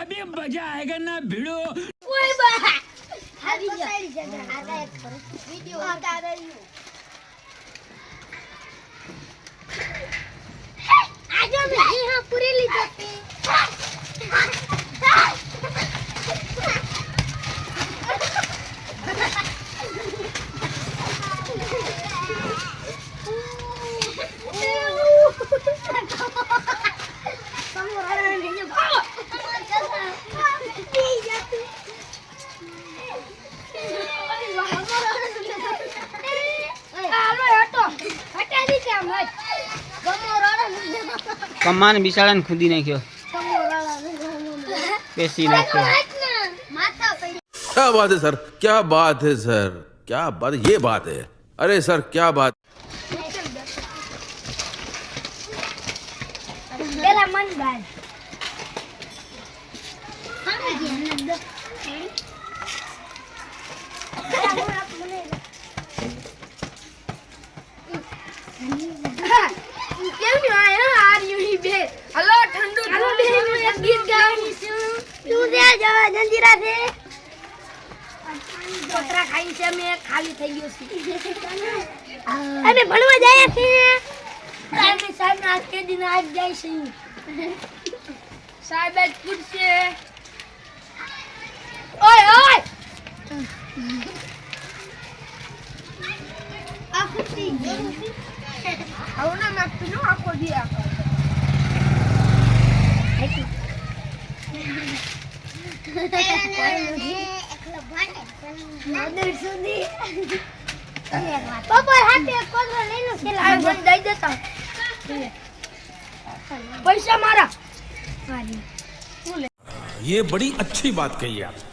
अभी मजा आएगा ना भिड़ो ओए बा આવી જગ્યા આડા એક વિડિયો આડા રહ્યું આજો મે હા પૂરી લીધો તે કમાન બિચારાને ખુદી નાખ્યો પેસી નાખ્યો क्या बात है सर क्या बात है सर क्या बात ये बात है अरे सर क्या बात પેલા મન ગાય કેમ આયા આર યુ હી બે હલો ઠંડુ હલો બે એક ગીત ગાવાની છું તું દે જવા જંજીરા છે કોતરા ખાઈ છે મે ખાલી થઈ ગયો છે અને ભણવા જાય છે કાલે સાહેબ ના કે દિન આજ જાય છે સાહેબ જ પૂછશે ઓય ઓય આ ફૂટી આવું ના નાખતું નો આખો દી આખો ये बड़ी अच्छी बात कही आप